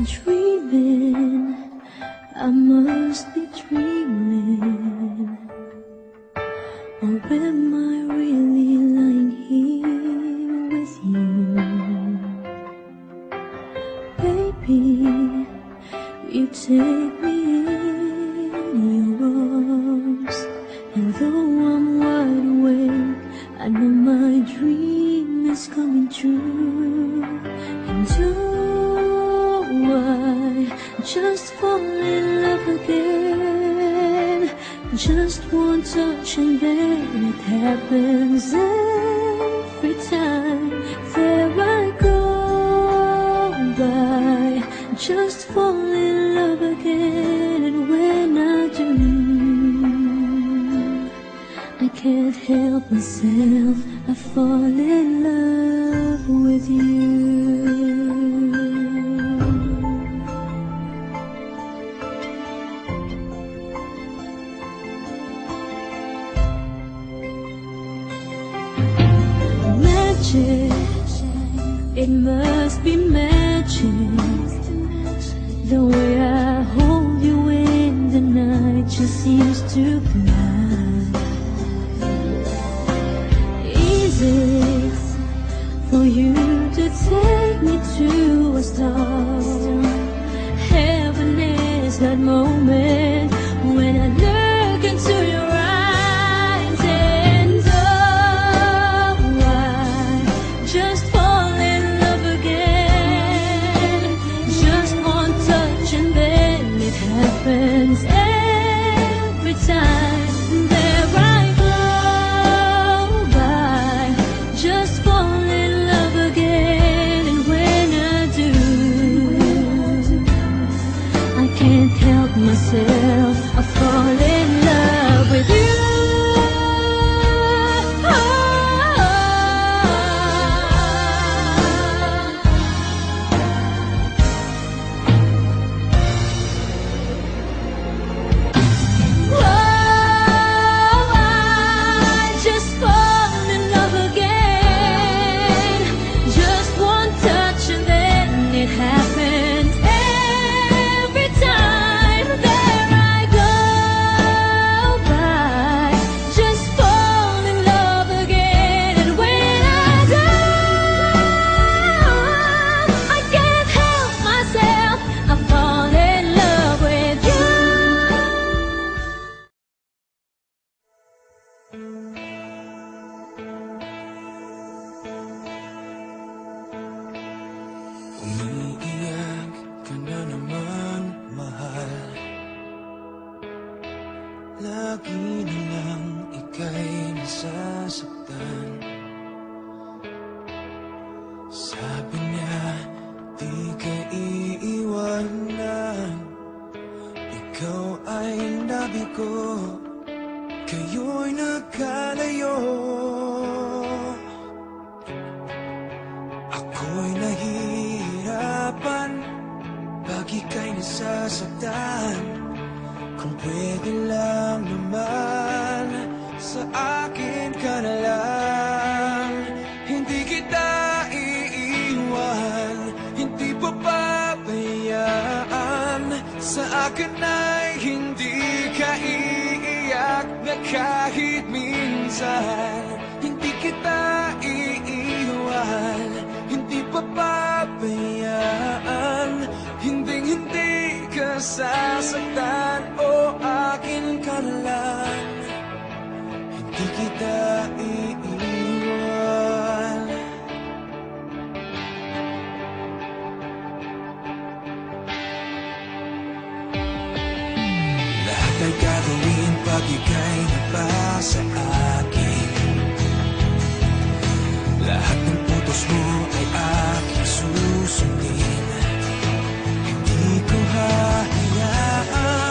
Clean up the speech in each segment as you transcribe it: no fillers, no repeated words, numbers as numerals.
Dreaming, I must be dreaming. Or am I really lying here with you? Baby, you take me in your arms, and though I'm wide awake, I know my dream is coming true. And I just fall in love again. Just one touch and then it happens every time. There I go by. Just fall in love again, and when I do, I can't help myself. I fall in love with you. It must be magic, the way I hold you in the night just seems to fly. Is it for you to take me to a star? Heaven is that moment when I look into your eyes. Just fall in love again. Just one touch and then it happens every time. There I go by. Just fall in love again, and when I do, I can't help myself. I fall in love with you. Umiiyak ka na naman, mahal. Lagi na lang ika'y nasasaktan. Sabi niya, di ka iiwanan. Ikaw ay nabigo, kayo'y nagkalayo. Ako'y nahihirapan pag ika'y nasasaktan. Kung pwede lang naman, sa akin ka na lang. Hindi kita iiwan, hindi papabayaan. Sa akin ay hindi ka iiyak na kahit minsan. Hindi kita iiwan, hindi papabayaan. Hinding-hindi ka sasaktan, o akin ka na lang. Hindi kita iiwan. Lahat ay gagawin pag ika'y nabasa akin. Lahat ng utos mo ay aking susundin. Hindi ko hahayaan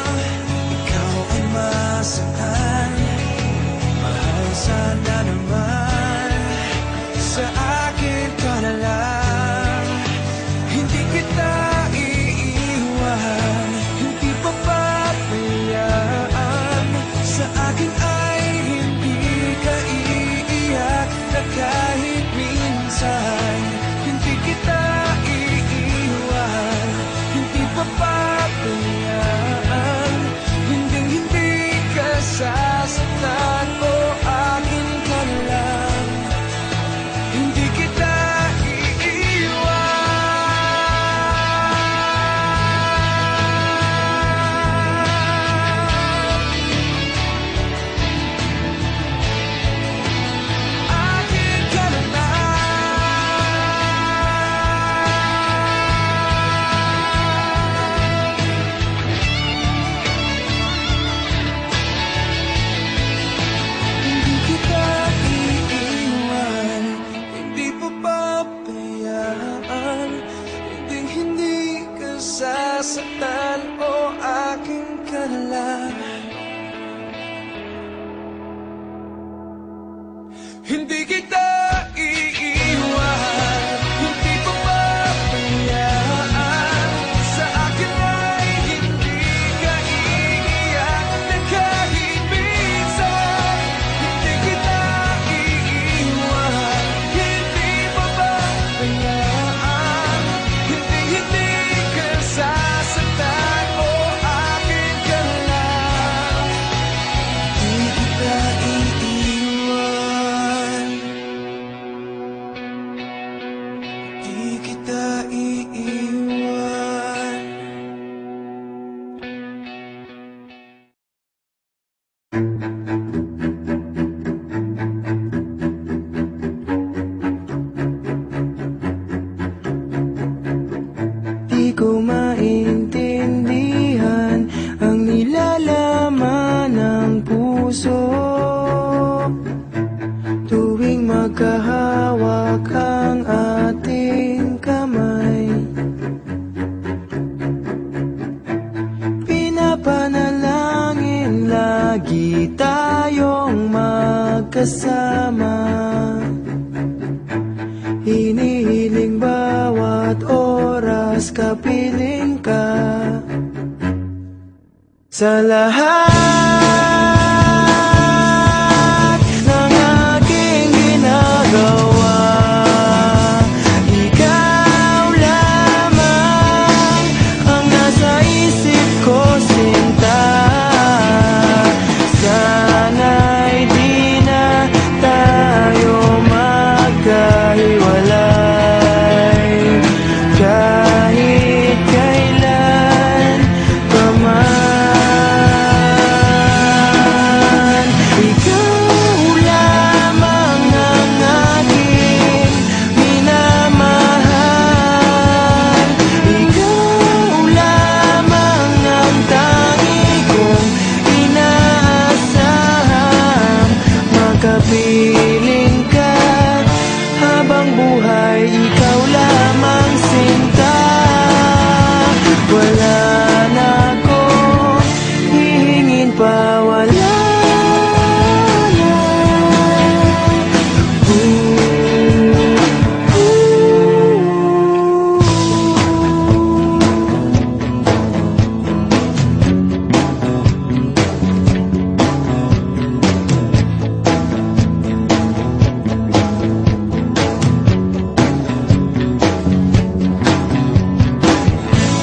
sasaktan o aking kalala. Hindi kita iiwan, hindi ko pabayaan. Sa akin ay hindi ka iiyak na kahit minsan. Hindi kita iiwan, hindi mo pabayaan. Hindi ka sasaktan o akin ka lang. Hindi kita iiwan, di kita iiwan. Di ko maintindihan ang nilalaman ng puso tuwing magkahawak ang ating kamay. Pinapanalangin lagi tayong magkasama. Hinihiling bawat oras kapiling ka. Sa lahat ng aking ginagawa, ikaw lamang ang nasa isip ko, sinta. Sana'y di na tayo magkahiwalay kahit kailan pa man. Ikaw lamang ang aking minamahal. Ikaw lamang ang tangi kong inaasahan. Makapiling ka habang buhay, ikaw lamang, sinta. Wala na akong hihingin pa, wala na.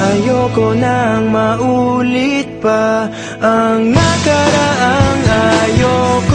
Ayoko nang maulit pa ang nakaraang ayoko